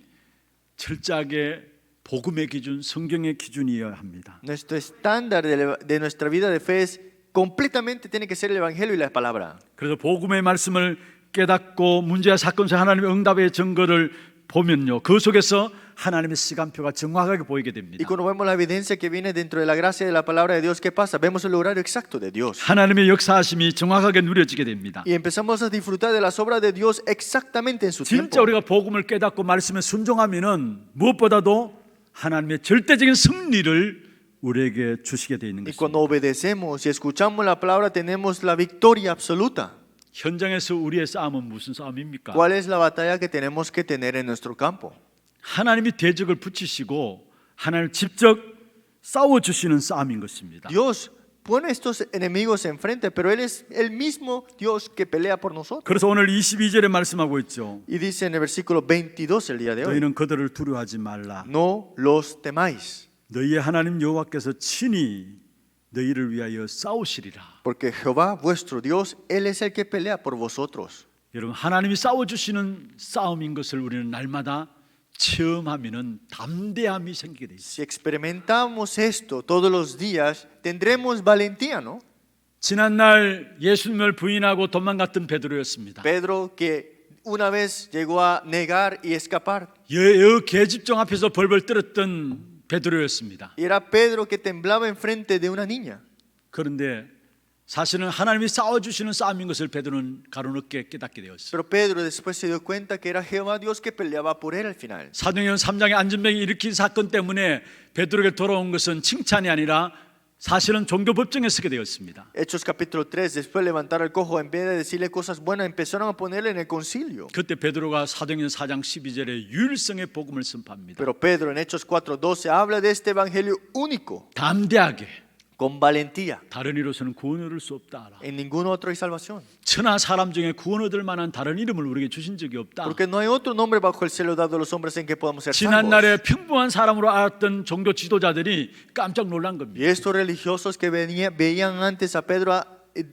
철저하게 복음의 기준, 성경의 기준이어야 합니다. Nuestro estándar de nuestra vida de fe es completamente tiene que ser el evangelio y la palabra. 그래서 복음의 말씀을 깨닫고 문제와 사건 속 하나님의 응답의 증거를 보면요, 그 속에서 하나님의 시간표가 정확하게 보이게 Y 됩니다. cuando vemos la evidencia que viene dentro de la gracia de la palabra de Dios, ¿qué pasa? Vemos el horario exacto de Dios. 하나님의 역사하심이 정확하게 누려지게 됩니다. Y empezamos a disfrutar de las obras de Dios exactamente en su 진짜 tiempo. 우리가 복음을 깨닫고 말씀에 순종하면은 무엇보다도 하나님의 절대적인 승리를 우리에게 주시게 되어 있는 Y 것입니다. cuando obedecemos y escuchamos la palabra, tenemos la victoria absoluta. 현장에서 우리의 싸움은 무슨 싸움입니까? ¿Cuál es la batalla que tenemos que tener en nuestro campo? 하나님이 대적을 붙이시고 하나님 직접 싸워주시는 싸움인 것입니다. Dios pone estos enemigos enfrente, pero Él es el mismo Dios que pelea por nosotros. 그래서 오늘 22절에 말씀하고 있죠. Y dice en el versículo 22 el día de hoy, 너희는 그들을 두려워하지 말라. no los temáis, 너희의 하나님 여호와께서 친히 너희를 위하여 싸우시리라. porque Jehová vuestro Dios, Él es el que pelea por vosotros. 여러분, 하나님이 싸워주시는 싸움인 것을 우리는 날마다 체험하면은 담대함이 생기게 돼 있어요. Si experimentamos esto todos los días, tendremos valentía, ¿no? 지난날 예수님을 부인하고 도망갔던 베드로였습니다. Pedro que una vez llegó a negar y escapar. 여 계집종 앞에서 벌벌 떨었던 베드로였습니다. Y era Pedro que temblaba enfrente de una niña. 그런데 사실은 하나님이 싸워주시는 싸움인 것을 베드로는 가로늦게 깨닫게 되었어요. Pero Pedro después se dio cuenta que era Jehová Dios que peleaba por él al final. 사도행전 3장의 안전병이 일으킨 사건 때문에 베드로에게 돌아온 것은 칭찬이 아니라 사실은 종교 법정에 서게 되었습니다. Hechos capítulo 3, después de levantar al cojo, en vez de decirle cosas buenas, empezaron a ponerle en el concilio. 그때 베드로가 사도행전 4장 12절에 유일성의 복음을 선포합니다. Pero Pedro en Hechos 4:12 habla de este evangelio único, 담대하게 con valentía. 다른 이로서는 구원 얻을 수 없다. En ningún otro hay salvación. 천하 사람 중에 구원 얻을 만한 다른 이름을 우리에게 주신 적이 없다. Porque no hay otro nombre bajo el cielo dado a los hombres en que podamos ser salvos. 지난날에 평범한 사람으로 알았던 종교 지도자들이 깜짝 놀란 Y 겁니다. estos religiosos que veían antes a Pedro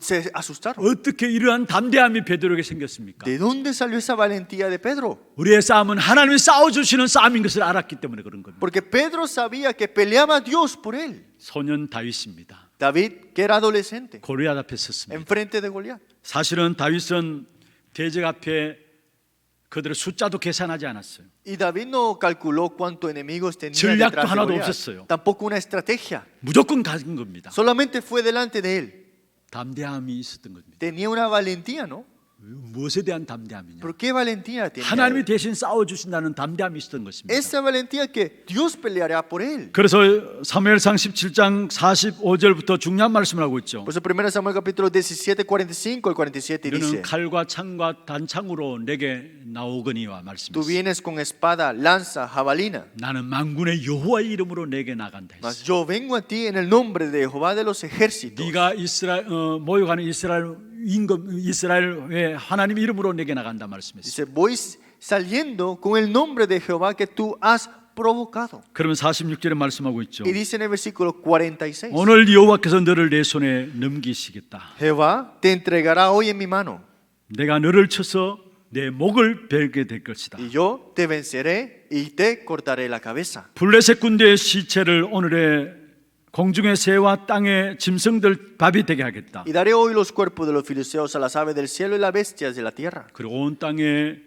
se asustaron. 어떻게 이러한 담대함이 베드로에게 생겼습니까? ¿De dónde salió esa valentía de Pedro? 우리의 싸움은 하나님이 싸워주시는 싸움인 것을 알았기 때문에 그런 겁니다. Porque Pedro sabía que peleaba Dios por él. 소년 다윗입니다. David, que era adolescente, 고리앗 앞에 섰습니다. enfrente de Goliat. 사실은 다윗은 대적 앞에 그들의 숫자도 계산하지 않았어요. Y David no calculó cuántos enemigos tenía 전략도 detrás de 하나도 Goliat. 없었어요. Tampoco una estrategia. 무조건 가진 겁니다. Solamente fue delante de él. 담대함이 있었던 겁니다. Tenía una valentía, ¿no? 무엇에 대한 담대함이냐? ¿Por qué valentía tenía 하나님이 él? 대신 싸워주신다는 담대함이 있었던 것입니다. Esa valentía que Dios peleará por él. 그래서 사무엘상 17장 45절부터 중요한 말씀을 하고 있죠. Por eso 1 Samuel capítulo 17, 45 al 47 너는 dice: 칼과 창과 단창으로 내게 나오거니와 Tú 말씀했습니다. vienes con espada, lanza, jabalina, 나는 만군의 여호와의 이름으로 내게 나간다 mas 했어요. yo vengo a ti en el nombre de Jehová de los ejércitos. 네가 이스라엘 모여가는 이스라엘의 하나님 이름으로 내게 나간다 말씀했어요. Dice: Voy saliendo con el nombre de Jehová que tú has provocado. 그러면 46절에 말씀하고 있죠. Y dice en el versículo 46: 오늘 여호와께서 너를 내 손에 넘기시겠다. Jehová te entregará hoy en mi mano, 내가 너를 쳐서 내 목을 베게 될 것이다. y yo te venceré y te cortaré la cabeza. 블레셋 군대의 시체를 오늘의 공중의 새와 땅의 짐승들 밥이 되게 하겠다. Y daré hoy los cuerpos de los filisteos a las aves del cielo y las bestias de la tierra. 그리고 온 땅에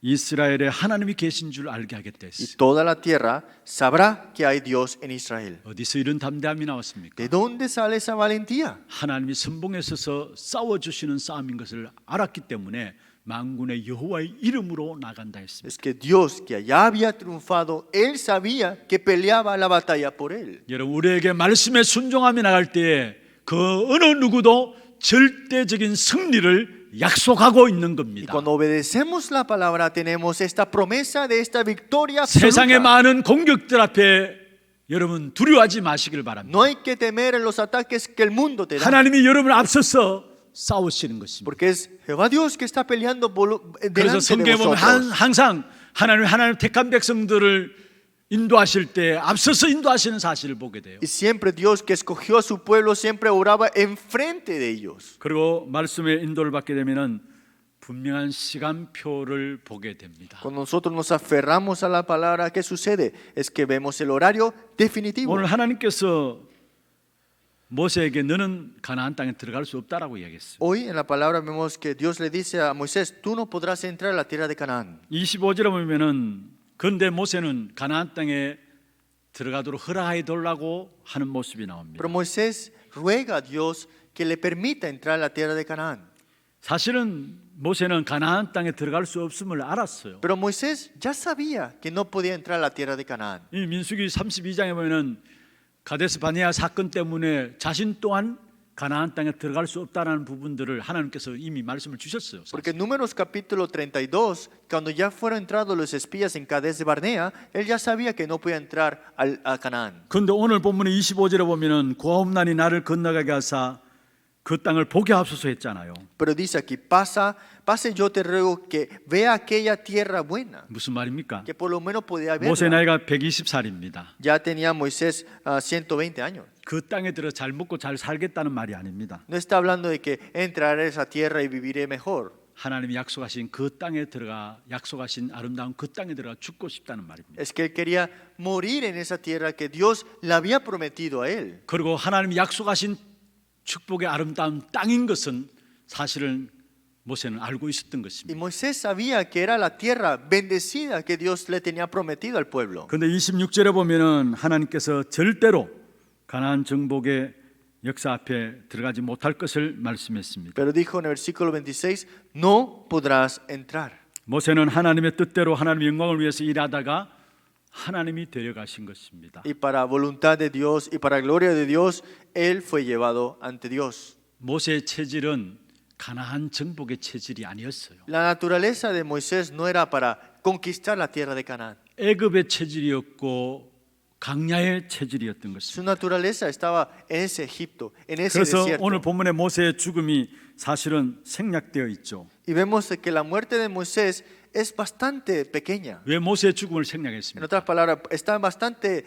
이스라엘에 하나님이 계신 줄 알게 하겠다 y 했어요. toda la tierra sabrá que hay Dios en Israel. 어디서 이런 담대함이 나왔습니까? ¿De dónde sale esa valentía? 하나님이 선봉에 서서 싸워주시는 싸움인 것을 알았기 때문에 만군의 여호와의 이름으로 나간다 했습니다. Es que Dios, que allá había triunfado, Él sabía que peleaba la batalla por Él. 여러분, 우리에게 말씀에 순종함이 나갈 때에 그 어느 누구도 절대적인 승리를 약속하고 있는 Y 겁니다. cuando obedecemos la palabra, tenemos esta promesa de esta victoria 세상의 absoluta. 많은 공격들 앞에 여러분 두려워하지 마시길 바랍니다. No hay que temer en los ataques que el mundo te da, 하나님이 여러분을 앞서서 싸우시는 것입니다. porque es Jehová Dios que está peleando 그래서 delante de 성경에 보면 vosotros. 항상 하나님 택한 백성들을 인도하실 때 앞서서 인도하시는 사실을 보게 돼요. Y siempre Dios que escogió a su pueblo siempre oraba enfrente de ellos. 그리고 말씀의 인도를 받게 되면은 분명한 시간표를 보게 됩니다. Cuando nosotros nos aferramos a la palabra, ¿qué sucede? Es que vemos el horario definitivo. 오늘 하나님께서 모세에게 너는 가나안 땅에 들어갈 수 없다라고 이야기했어요. Hoy en la palabra vemos que Dios le dice a Moisés, tú no podrás entrar a la tierra de Canaán. 25절에 보면은 그런데 모세는 가나안 땅에 들어가도록 허락해 달라고 하는 모습이 나옵니다. Pero Moisés ruega a Dios que le permita entrar a la tierra de Canaán. 사실은 모세는 가나안 땅에 들어갈 수 없음을 알았어요. Pero Moisés ya sabía que no podía entrar a la tierra de Canaán. 이 민수기 32장에 보면은 가데스 바네아 사건 때문에 자신 또한 가나안 땅에 들어갈 수 없다는 부분들을 하나님께서 이미 말씀을 주셨어요. Porque en Números capítulo 32, cuando ya fueron entrados los espías en Cades de Barnea, él ya sabía que no podía entrar a Canaán. 그런데 오늘 본문의 25절에 보면은 고아옵난이 나를 건너가게 하사 그 땅을 보게 하소서 했잖아요. Pero dice aquí, pase yo te ruego que vea aquella tierra buena, 무슨 말입니까? que por lo menos podía 모세 verla. 나이가 120살입니다. Ya tenía Moisés 120 años. 그 땅에 들어 잘 먹고 잘 살겠다는 말이 아닙니다. No está hablando de que entraré a esa tierra y viviré mejor. 하나님이 약속하신 그 땅에 들어가 약속하신 아름다운 그 땅에 들어가 죽고 싶다는 말입니다. Es que él quería morir en esa tierra que Dios le había prometido a él. 그리고 하나님이 약속하신 축복의 아름다운 땅인 것은 사실은 모세는 알고 있었던 Y 것입니다. Moisés sabía que era la tierra bendecida que Dios le tenía prometido al pueblo. 그런데 26절에 보면은 하나님께서 절대로 가나안 정복의 역사 앞에 들어가지 못할 것을 말씀했습니다. Pero dijo en el versículo 26, no podrás entrar. 모세는 하나님의 뜻대로 하나님의 영광을 위해서 일하다가 하나님이 데려가신 것입니다. Y para voluntad de Dios y para gloria de Dios, él fue llevado ante Dios. 모세의 체질은 가나안 정복의 체질이 아니었어요. La naturaleza de Moisés no era para conquistar la tierra de Canaán. 애굽의 체질이었고 강야의 체질이었던 Su 것입니다. naturaleza estaba en ese Egipto, en ese 그래서 desierto. 오늘 본문의 모세의 죽음이 사실은 생략되어 있죠. Y vemos que la muerte de Moisés es bastante pequeña. 왜 모세의 죽음을 En 생략했습니까? otras palabras, está bastante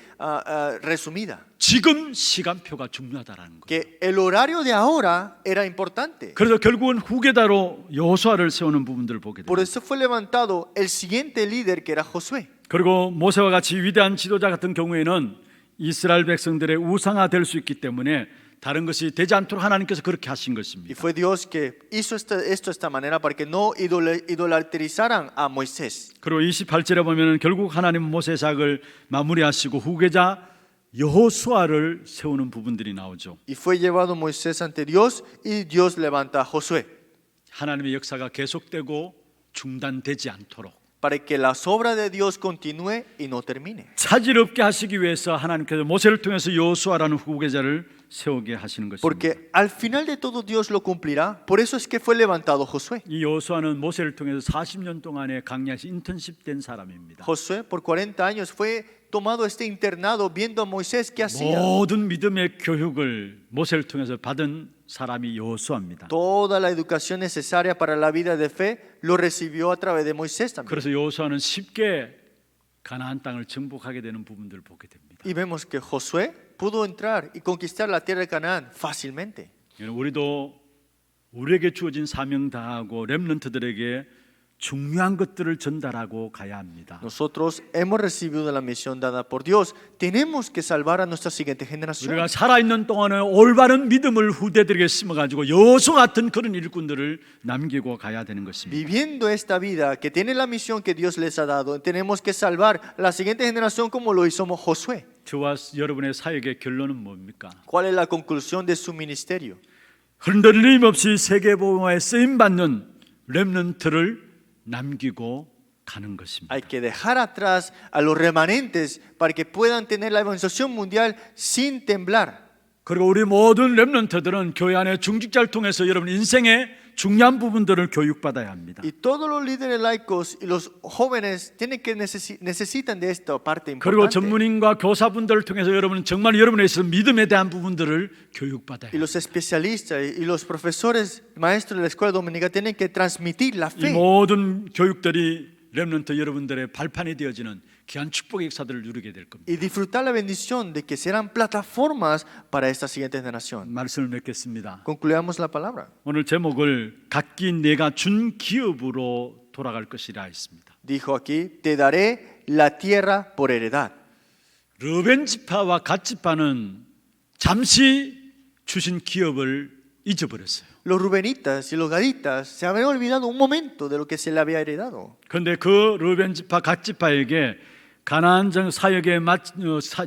resumida. 지금 시간표가 중요하다라는 거예요. Que el horario de ahora era importante. 그래서 결국은 후계자로 여호수아를 세우는 부분들을 보게 Por 됩니다. eso fue levantado el siguiente líder que era Josué. 그리고 모세와 같이 위대한 지도자 같은 경우에는 이스라엘 백성들의 우상화 될 수 있기 때문에 다른 것이 되지 않도록 하나님께서 그렇게 하신 Y 것입니다. fue Dios que hizo esto de esta manera para que no idolatrizaran a Moisés. 그리고 28절에 보면 결국 하나님은 모세의 작을 마무리하시고 후계자 여호수아를 세우는 부분들이 나오죠. Y fue llevado Moisés ante Dios y Dios levanta a Josué 하나님의 역사가 계속되고 중단되지 않도록 para que la obra de Dios continúe y no termine. 차질 없게 하시기 위해서 하나님께서 모세를 통해서 여호수아라는 후계자를 세우게 하시는 것입니다. Porque al final de todo Dios lo cumplirá. Por eso es que fue levantado Josué. 이 여호수아는 모세를 통해서 40년 동안의 강야에서 인턴십 된 사람입니다. Josué por 40 años fue tomado este internado viendo a Moisés qué hacía. 모든 믿음의 교육을 모세를 통해서 받은 사람이 여호수아입니다. Toda la educación necesaria para la vida de fe lo recibió a través de Moisés también. 그래서 여호수아는 쉽게 가나안 땅을 정복하게 되는 부분들을 보게 됩니다. Y vemos que Josué pudo entrar y conquistar la tierra de Canaán fácilmente. 우리도 우리에게 주어진 사명 다하고 렘넌트들에게 중요한 것들을 전달하고 가야 합니다. Nosotros hemos recibido la misión dada por Dios. Tenemos que salvar a nuestra siguiente generación. 우리가 살아있는 동안에 올바른 믿음을 후대들에게 심어가지고 여호수 같은 그런 일꾼들을 남기고 가야 되는 것입니다. Viviendo esta vida que tiene la misión que Dios les ha dado, tenemos que salvar a la siguiente generación como lo hizo Josué. 저와 여러분의 사역의 결론은 뭡니까? ¿Cuál es la conclusión de su ministerio? 흔들림 없이 세계복음화에 쓰임받는 렘넌트를 남기고 가는 것입니다. Hay que dejar atrás a los remanentes para que puedan tener la evangelización mundial sin temblar. 그리고 우리 모든 렘넌트들은 교회 안에 중직자를 통해서 여러분 인생의 중요한 부분들을 교육받아야 합니다. Y todos los líderes laicos y los jóvenes tienen que necesitan de esta parte 그리고 importante. 전문인과 교사분들을 통해서 여러분은 정말 여러분에 있어서 믿음에 대한 부분들을 교육받아야 Y 합니다. los especialistas y los profesores, maestros de la escuela dominical tienen que transmitir la 이 fe. 모든 교육들이 렘넌트 여러분들의 발판이 되어지는 귀한 축복의 역사들을 누리게 될 겁니다. Y disfrutar la bendición de que serán plataformas para esta siguiente generación. 말씀을 맺겠습니다. Concluyamos la palabra. 오늘 제목을 각기 내가 준 기업으로 돌아갈 것이라 했습니다. Dijo aquí, te daré la tierra por heredad. 르벤 지파와 갓 지파는 잠시 주신 기업을 잊어버렸어요. Los rubenitas y los gaditas se habían olvidado un momento de lo que se le había heredado. 그런데 그 르벤 지파, 갓 지파에게 가나안 사역의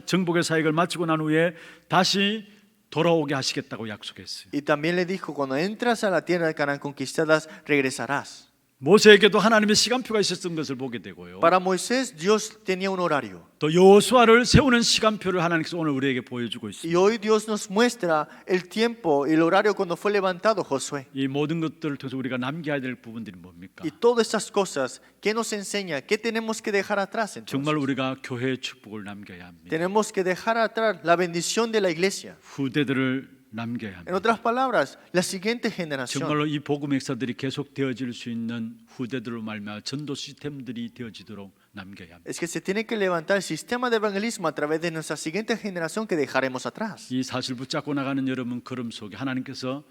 정복의 사역을 마치고 난 후에 다시 돌아오게 하시겠다고 약속했어요. Y también le dijo, cuando entras a la tierra de Canaán conquistadas, regresarás. 모세에게도 하나님의 시간표가 있었던 것을 보게 되고요. Para Moisés, Dios tenía un horario. 또 여호수아를 세우는 시간표를 하나님께서 오늘 우리에게 보여주고 있습니다. Y hoy Dios nos muestra el tiempo y el horario cuando fue levantado Josué. 이 모든 것들을 통해서 우리가 남겨야 될 부분들이 뭡니까? Y todas estas cosas, ¿qué nos enseña? ¿Qué tenemos que dejar atrás entonces? 정말 우리가 교회의 축복을 남겨야 합니다. Tenemos que dejar atrás la bendición de la iglesia. 후대들을 남겨야 En 합니다. otras palabras, la siguiente generación. 정말로 이 복음 역사들이 계속 되어질 수 있는 후대들로 말미암아 전도 시스템들이 되어지도록 남겨야 합니다. Es que se tiene que levantar el sistema de evangelismo a través de nuestra siguiente generación que dejaremos atrás. 이 사실 붙잡고 나가는 여러분 걸음 속에 하나님께서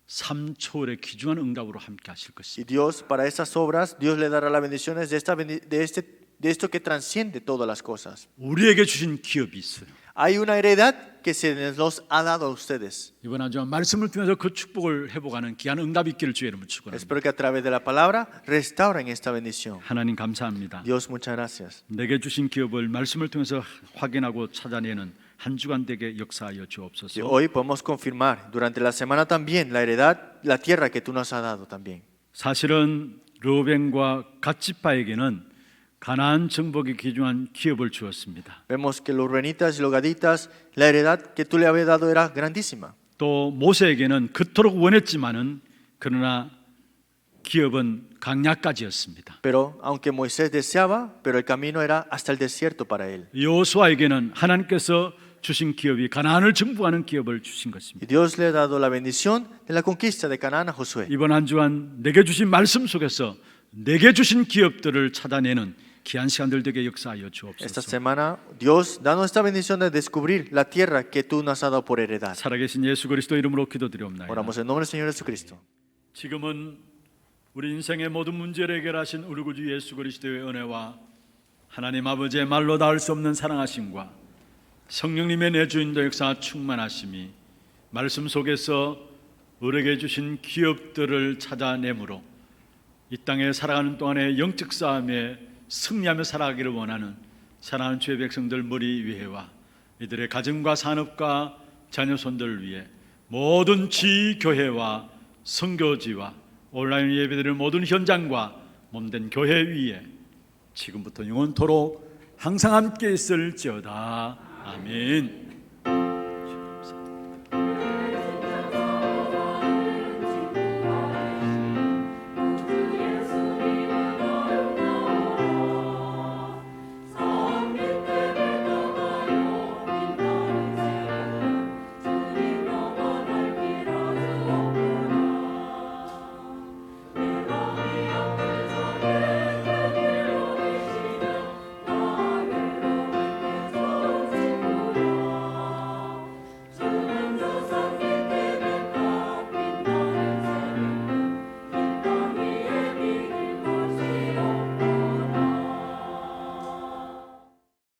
3초월의 귀중한 응답으로 함께 하실 Y 것입니다. Dios, para esas obras, Dios le dará las bendiciones de esto que transciende todas las cosas. 우리에게 주신 기업이 있어요. Hay una heredad que se nos ha dado a ustedes. 이번 한 주간 말씀을 통해서 그 축복을 회복하는 귀한 응답이 있기를 주의 이름으로 축원합니다. Espero que a través de la palabra restauren esta bendición. 하나님 감사합니다. Dios, muchas gracias. 내게 주신 기업을 말씀을 통해서 확인하고 찾아내는 한 주간 되게 역사하여 Y 주옵소서. hoy podemos confirmar durante la semana también la heredad, la tierra que tú nos has dado también. 사실은 르벤과 갓 지파에게는 가나안 정복의 귀중한 기업을 주었습니다. Vemos que los rubenitas y los gaditas, la heredad que tú le habías dado era grandísima. 또 모세에게는 그토록 원했지만은 그러나 기업은 강야까지였습니다. Pero aunque Moisés deseaba, pero el camino era hasta el desierto para él. 여호수아에게는 하나님께서 주신 기업이 가나안을 정복하는 기업을 주신 것입니다. Y Dios le ha dado la bendición de la conquista de Canaán a Josué. 이번 한 주간 내게 주신 말씀 속에서 내게 주신 기업들을 찾아내는 귀한 시간들 되게 역사하여 Esta 주옵소서. semana, Dios, danos esta bendición de descubrir la tierra que tú nos has dado por heredad. 살아계신 예수 그리스도 이름으로 기도드리옵나이다. Oramos en nombre del Señor Jesucristo. 지금은 우리 인생의 모든 문제를 해결하신 우리 구주 예수 그리스도의 은혜와 하나님 아버지의 말로 닿을 수 없는 사랑하심과 성령님의 내주인도 역사 충만하심이 말씀 속에서 우리에게 주신 기업들을 찾아내므로 이 땅에 살아가는 동안에 영적 싸움에 승리하며 살아가기를 원하는 사랑하는 주의 백성들 머리 위에와 이들의 가정과 산업과 자녀손들을 위해 모든 지교회와 선교지와 온라인 예배드리는 모든 현장과 몸된 교회 위에 지금부터 영원토록 항상 함께 있을지어다. 아멘.